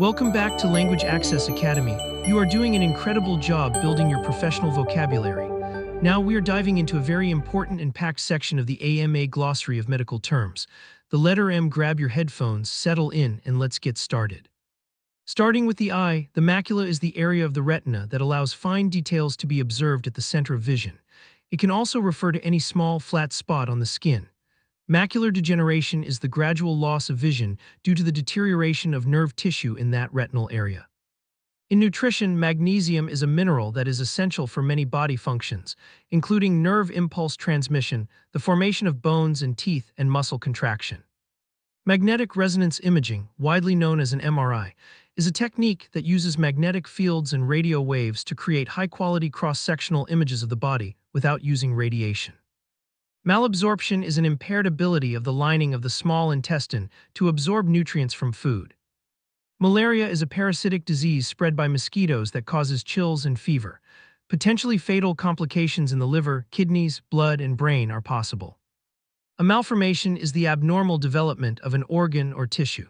Welcome back to Language Access Academy. You are doing an incredible job building your professional vocabulary. Now we are diving into a very important and packed section of the AMA Glossary of Medical Terms. The letter M. Grab your headphones, settle in, and let's get started. Starting with the eye, the macula is the area of the retina that allows fine details to be observed at the center of vision. It can also refer to any small, flat spot on the skin. Macular degeneration is the gradual loss of vision due to the deterioration of nerve tissue in that retinal area. In nutrition, magnesium is a mineral that is essential for many body functions, including nerve impulse transmission, the formation of bones and teeth, and muscle contraction. Magnetic resonance imaging, widely known as an MRI, is a technique that uses magnetic fields and radio waves to create high-quality cross-sectional images of the body without using radiation. Malabsorption is an impaired ability of the lining of the small intestine to absorb nutrients from food. Malaria is a parasitic disease spread by mosquitoes that causes chills and fever. Potentially fatal complications in the liver, kidneys, blood, and brain are possible. A malformation is the abnormal development of an organ or tissue.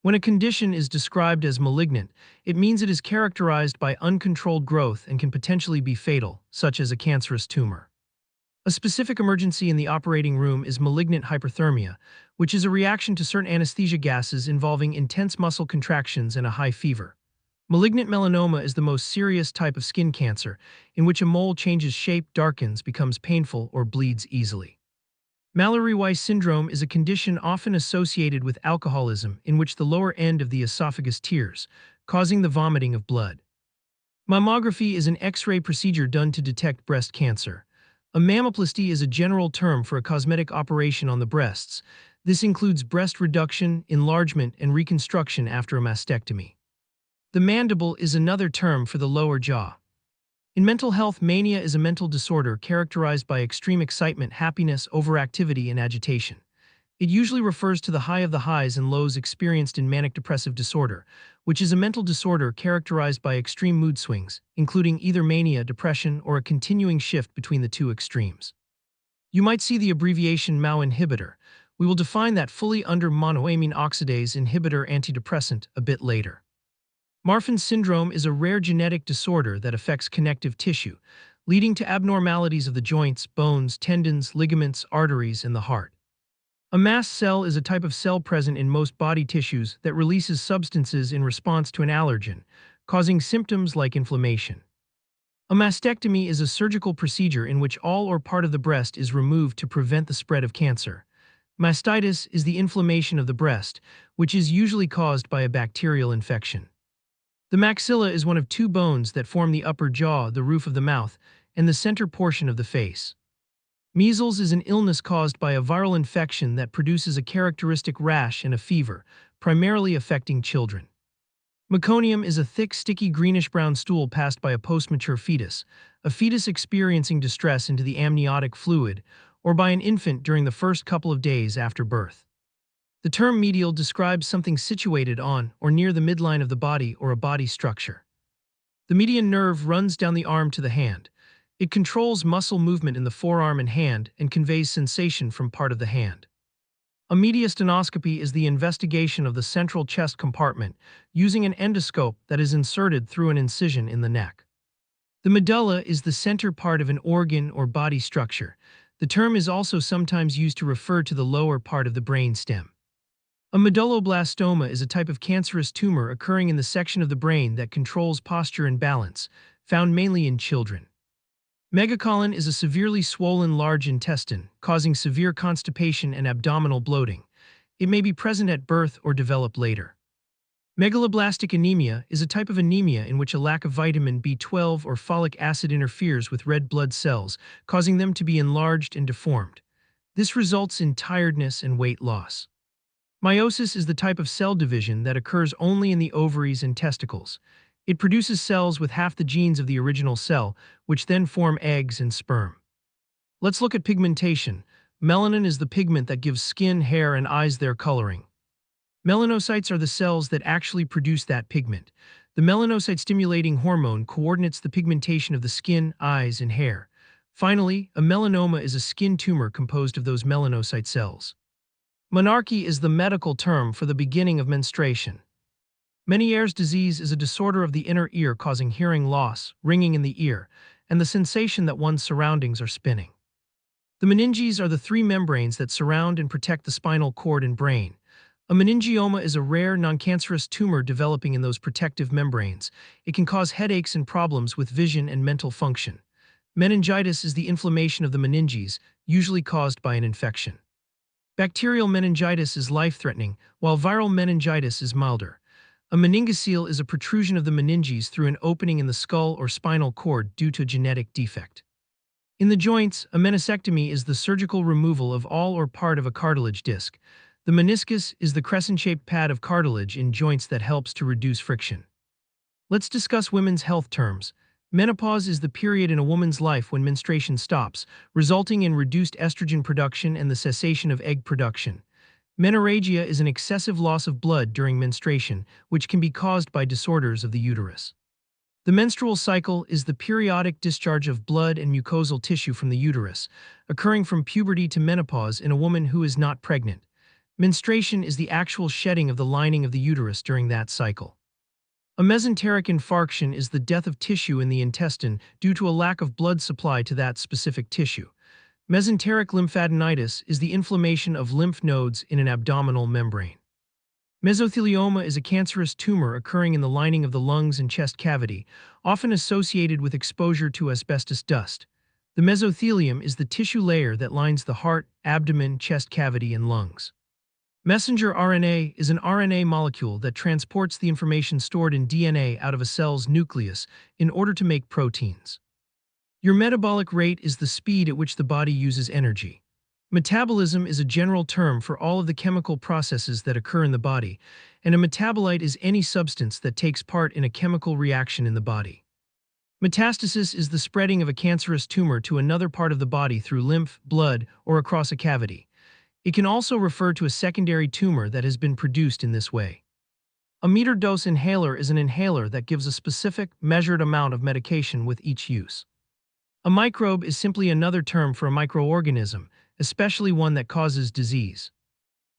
When a condition is described as malignant, it means it is characterized by uncontrolled growth and can potentially be fatal, such as a cancerous tumor. A specific emergency in the operating room is malignant hyperthermia, which is a reaction to certain anesthesia gases involving intense muscle contractions and a high fever. Malignant melanoma is the most serious type of skin cancer, in which a mole changes shape, darkens, becomes painful, or bleeds easily. Mallory-Weiss syndrome is a condition often associated with alcoholism in which the lower end of the esophagus tears, causing the vomiting of blood. Mammography is an X-ray procedure done to detect breast cancer. A mammoplasty is a general term for a cosmetic operation on the breasts. This includes breast reduction, enlargement, and reconstruction after a mastectomy. The mandible is another term for the lower jaw. In mental health, mania is a mental disorder characterized by extreme excitement, happiness, overactivity, and agitation. It usually refers to the high of the highs and lows experienced in manic depressive disorder, which is a mental disorder characterized by extreme mood swings, including either mania, depression, or a continuing shift between the two extremes. You might see the abbreviation MAO inhibitor. We will define that fully under monoamine oxidase inhibitor antidepressant a bit later. Marfan syndrome is a rare genetic disorder that affects connective tissue, leading to abnormalities of the joints, bones, tendons, ligaments, arteries, and the heart. A mast cell is a type of cell present in most body tissues that releases substances in response to an allergen, causing symptoms like inflammation. A mastectomy is a surgical procedure in which all or part of the breast is removed to prevent the spread of cancer. Mastitis is the inflammation of the breast, which is usually caused by a bacterial infection. The maxilla is one of two bones that form the upper jaw, the roof of the mouth, and the center portion of the face. Measles is an illness caused by a viral infection that produces a characteristic rash and a fever, primarily affecting children. Meconium is a thick, sticky greenish-brown stool passed by a post-mature fetus, a fetus experiencing distress into the amniotic fluid, or by an infant during the first couple of days after birth. The term medial describes something situated on or near the midline of the body or a body structure. The median nerve runs down the arm to the hand. It controls muscle movement in the forearm and hand and conveys sensation from part of the hand. A mediastinoscopy is the investigation of the central chest compartment using an endoscope that is inserted through an incision in the neck. The medulla is the center part of an organ or body structure. The term is also sometimes used to refer to the lower part of the brain stem. A medulloblastoma is a type of cancerous tumor occurring in the section of the brain that controls posture and balance, found mainly in children. Megacolon is a severely swollen large intestine, causing severe constipation and abdominal bloating. It may be present at birth or develop later. Megaloblastic anemia is a type of anemia in which a lack of vitamin B12 or folic acid interferes with red blood cells, causing them to be enlarged and deformed. This results in tiredness and weight loss. Meiosis is the type of cell division that occurs only in the ovaries and testicles. It produces cells with half the genes of the original cell, which then form eggs and sperm. Let's look at pigmentation. Melanin is the pigment that gives skin, hair, and eyes their coloring. Melanocytes are the cells that actually produce that pigment. The melanocyte-stimulating hormone coordinates the pigmentation of the skin, eyes, and hair. Finally, a melanoma is a skin tumor composed of those melanocyte cells. Menarche is the medical term for the beginning of menstruation. Meniere's disease is a disorder of the inner ear causing hearing loss, ringing in the ear, and the sensation that one's surroundings are spinning. The meninges are the three membranes that surround and protect the spinal cord and brain. A meningioma is a rare, non-cancerous tumor developing in those protective membranes. It can cause headaches and problems with vision and mental function. Meningitis is the inflammation of the meninges, usually caused by an infection. Bacterial meningitis is life-threatening, while viral meningitis is milder. A meningocele is a protrusion of the meninges through an opening in the skull or spinal cord due to a genetic defect. In the joints, a meniscectomy is the surgical removal of all or part of a cartilage disc. The meniscus is the crescent-shaped pad of cartilage in joints that helps to reduce friction. Let's discuss women's health terms. Menopause is the period in a woman's life when menstruation stops, resulting in reduced estrogen production and the cessation of egg production. Menorrhagia is an excessive loss of blood during menstruation, which can be caused by disorders of the uterus. The menstrual cycle is the periodic discharge of blood and mucosal tissue from the uterus, occurring from puberty to menopause in a woman who is not pregnant. Menstruation is the actual shedding of the lining of the uterus during that cycle. A mesenteric infarction is the death of tissue in the intestine due to a lack of blood supply to that specific tissue. Mesenteric lymphadenitis is the inflammation of lymph nodes in an abdominal membrane. Mesothelioma is a cancerous tumor occurring in the lining of the lungs and chest cavity, often associated with exposure to asbestos dust. The mesothelium is the tissue layer that lines the heart, abdomen, chest cavity, and lungs. Messenger RNA is an RNA molecule that transports the information stored in DNA out of a cell's nucleus in order to make proteins. Your metabolic rate is the speed at which the body uses energy. Metabolism is a general term for all of the chemical processes that occur in the body, and a metabolite is any substance that takes part in a chemical reaction in the body. Metastasis is the spreading of a cancerous tumor to another part of the body through lymph, blood, or across a cavity. It can also refer to a secondary tumor that has been produced in this way. A metered-dose inhaler is an inhaler that gives a specific, measured amount of medication with each use. A microbe is simply another term for a microorganism, especially one that causes disease.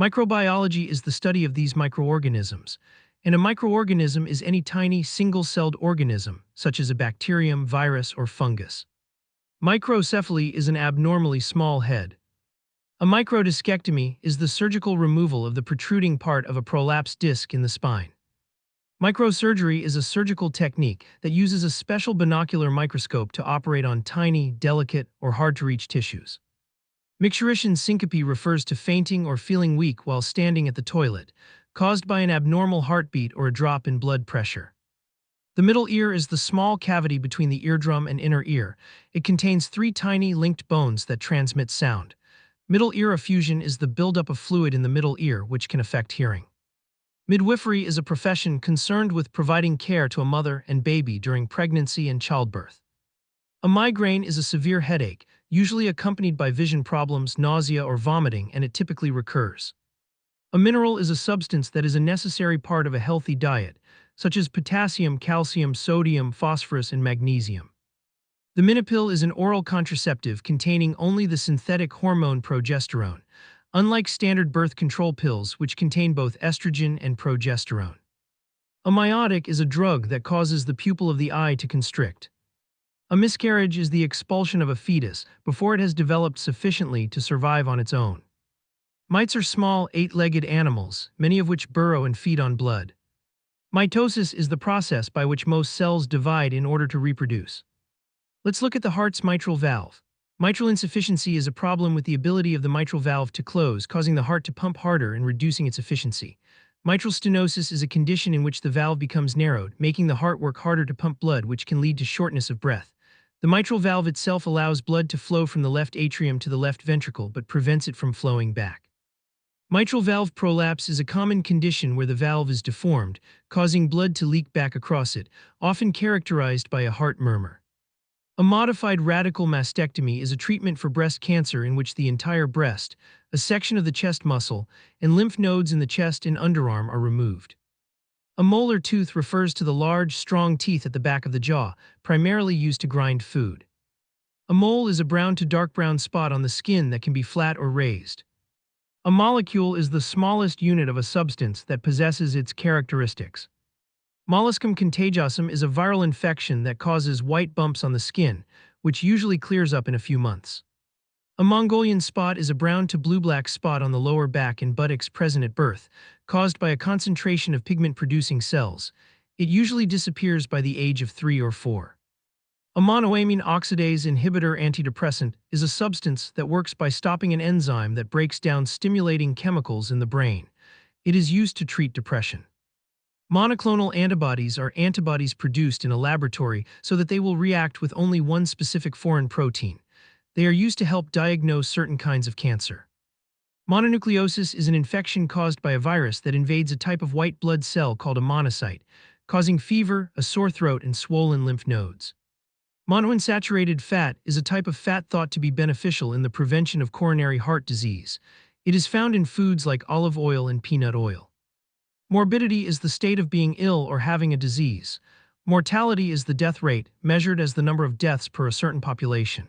Microbiology is the study of these microorganisms, and a microorganism is any tiny, single-celled organism, such as a bacterium, virus, or fungus. Microcephaly is an abnormally small head. A microdiscectomy is the surgical removal of the protruding part of a prolapsed disc in the spine. Microsurgery is a surgical technique that uses a special binocular microscope to operate on tiny, delicate, or hard-to-reach tissues. Micturition syncope refers to fainting or feeling weak while standing at the toilet, caused by an abnormal heartbeat or a drop in blood pressure. The middle ear is the small cavity between the eardrum and inner ear. It contains three tiny, linked bones that transmit sound. Middle ear effusion is the buildup of fluid in the middle ear, which can affect hearing. Midwifery is a profession concerned with providing care to a mother and baby during pregnancy and childbirth. A migraine is a severe headache, usually accompanied by vision problems, nausea, or vomiting, and it typically recurs. A mineral is a substance that is a necessary part of a healthy diet, such as potassium, calcium, sodium, phosphorus, and magnesium. The Minipill is an oral contraceptive containing only the synthetic hormone progesterone, unlike standard birth control pills which contain both estrogen and progesterone. A miotic is a drug that causes the pupil of the eye to constrict. A miscarriage is the expulsion of a fetus before it has developed sufficiently to survive on its own. Mites are small, eight-legged animals, many of which burrow and feed on blood. Mitosis is the process by which most cells divide in order to reproduce. Let's look at the heart's mitral valve. Mitral insufficiency is a problem with the ability of the mitral valve to close, causing the heart to pump harder and reducing its efficiency. Mitral stenosis is a condition in which the valve becomes narrowed, making the heart work harder to pump blood, which can lead to shortness of breath. The mitral valve itself allows blood to flow from the left atrium to the left ventricle but prevents it from flowing back. Mitral valve prolapse is a common condition where the valve is deformed, causing blood to leak back across it, often characterized by a heart murmur. A modified radical mastectomy is a treatment for breast cancer in which the entire breast, a section of the chest muscle, and lymph nodes in the chest and underarm are removed. A molar tooth refers to the large, strong teeth at the back of the jaw, primarily used to grind food. A mole is a brown to dark brown spot on the skin that can be flat or raised. A molecule is the smallest unit of a substance that possesses its characteristics. Molluscum contagiosum is a viral infection that causes white bumps on the skin, which usually clears up in a few months. A Mongolian spot is a brown to blue-black spot on the lower back and buttocks present at birth, caused by a concentration of pigment-producing cells. It usually disappears by the age of 3 or 4. A monoamine oxidase inhibitor antidepressant is a substance that works by stopping an enzyme that breaks down stimulating chemicals in the brain. It is used to treat depression. Monoclonal antibodies are antibodies produced in a laboratory so that they will react with only one specific foreign protein. They are used to help diagnose certain kinds of cancer. Mononucleosis is an infection caused by a virus that invades a type of white blood cell called a monocyte, causing fever, a sore throat, and swollen lymph nodes. Monounsaturated fat is a type of fat thought to be beneficial in the prevention of coronary heart disease. It is found in foods like olive oil and peanut oil. Morbidity is the state of being ill or having a disease. Mortality is the death rate, measured as the number of deaths per a certain population.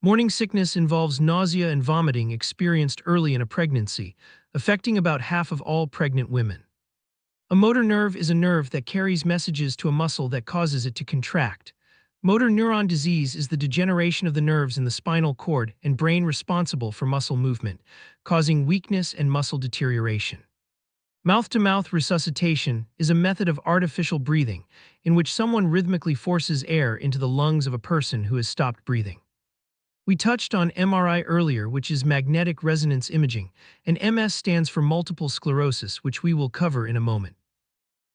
Morning sickness involves nausea and vomiting experienced early in a pregnancy, affecting about half of all pregnant women. A motor nerve is a nerve that carries messages to a muscle that causes it to contract. Motor neuron disease is the degeneration of the nerves in the spinal cord and brain responsible for muscle movement, causing weakness and muscle deterioration. Mouth-to-mouth resuscitation is a method of artificial breathing in which someone rhythmically forces air into the lungs of a person who has stopped breathing. We touched on MRI earlier, which is magnetic resonance imaging, and MS stands for multiple sclerosis, which we will cover in a moment.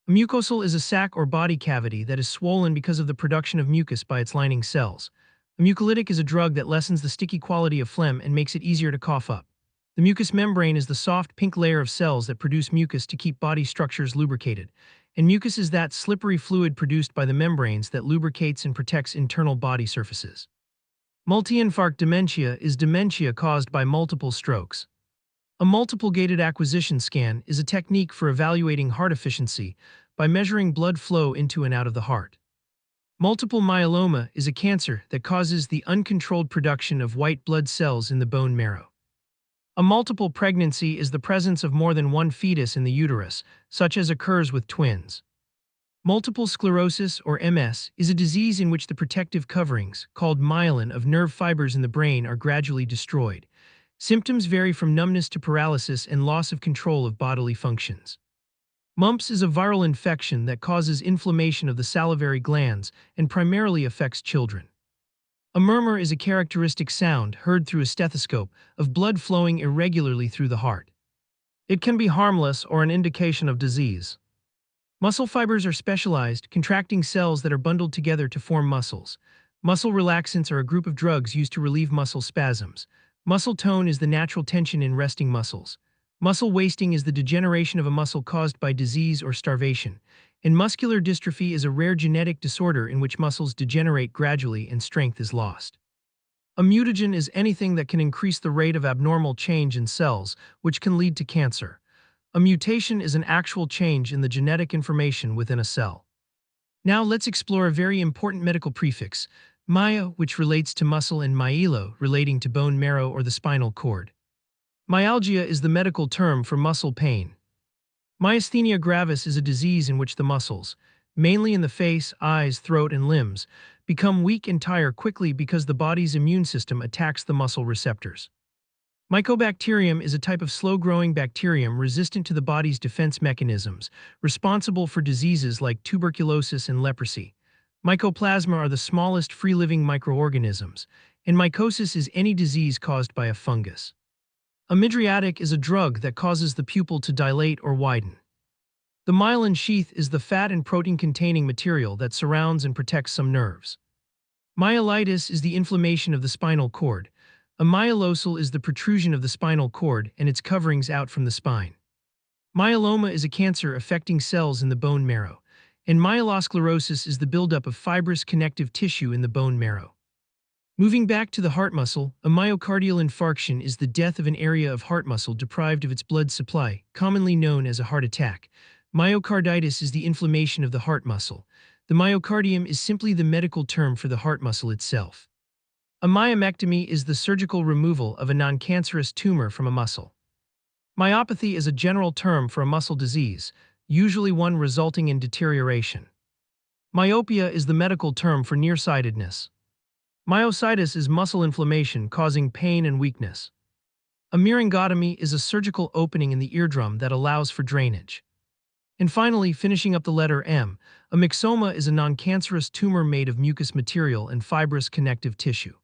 A mucosal is a sac or body cavity that is swollen because of the production of mucus by its lining cells. A mucolytic is a drug that lessens the sticky quality of phlegm and makes it easier to cough up. The mucous membrane is the soft pink layer of cells that produce mucus to keep body structures lubricated, and mucus is that slippery fluid produced by the membranes that lubricates and protects internal body surfaces. Multi-infarct dementia is dementia caused by multiple strokes. A multiple gated acquisition scan is a technique for evaluating heart efficiency by measuring blood flow into and out of the heart. Multiple myeloma is a cancer that causes the uncontrolled production of white blood cells in the bone marrow. A multiple pregnancy is the presence of more than one fetus in the uterus, such as occurs with twins. Multiple sclerosis, or MS, is a disease in which the protective coverings, called myelin, of nerve fibers in the brain are gradually destroyed. Symptoms vary from numbness to paralysis and loss of control of bodily functions. Mumps is a viral infection that causes inflammation of the salivary glands and primarily affects children. A murmur is a characteristic sound, heard through a stethoscope, of blood flowing irregularly through the heart. It can be harmless or an indication of disease. Muscle fibers are specialized, contracting cells that are bundled together to form muscles. Muscle relaxants are a group of drugs used to relieve muscle spasms. Muscle tone is the natural tension in resting muscles. Muscle wasting is the degeneration of a muscle caused by disease or starvation. And muscular dystrophy is a rare genetic disorder in which muscles degenerate gradually and strength is lost. A mutagen is anything that can increase the rate of abnormal change in cells, which can lead to cancer. A mutation is an actual change in the genetic information within a cell. Now let's explore a very important medical prefix, mya, which relates to muscle, and myelo, relating to bone marrow or the spinal cord. Myalgia is the medical term for muscle pain. Myasthenia gravis is a disease in which the muscles, mainly in the face, eyes, throat, and limbs, become weak and tire quickly because the body's immune system attacks the muscle receptors. Mycobacterium is a type of slow-growing bacterium resistant to the body's defense mechanisms, responsible for diseases like tuberculosis and leprosy. Mycoplasma are the smallest free-living microorganisms, and mycosis is any disease caused by a fungus. A mydriatic is a drug that causes the pupil to dilate or widen. The myelin sheath is the fat and protein-containing material that surrounds and protects some nerves. Myelitis is the inflammation of the spinal cord. A myelocele is the protrusion of the spinal cord and its coverings out from the spine. Myeloma is a cancer affecting cells in the bone marrow, and myelosclerosis is the buildup of fibrous connective tissue in the bone marrow. Moving back to the heart muscle, a myocardial infarction is the death of an area of heart muscle deprived of its blood supply, commonly known as a heart attack. Myocarditis is the inflammation of the heart muscle. The myocardium is simply the medical term for the heart muscle itself. A myomectomy is the surgical removal of a non-cancerous tumor from a muscle. Myopathy is a general term for a muscle disease, usually one resulting in deterioration. Myopia is the medical term for nearsightedness. Myositis is muscle inflammation causing pain and weakness. A myringotomy is a surgical opening in the eardrum that allows for drainage. And finally, finishing up the letter M, a myxoma is a non-cancerous tumor made of mucous material and fibrous connective tissue.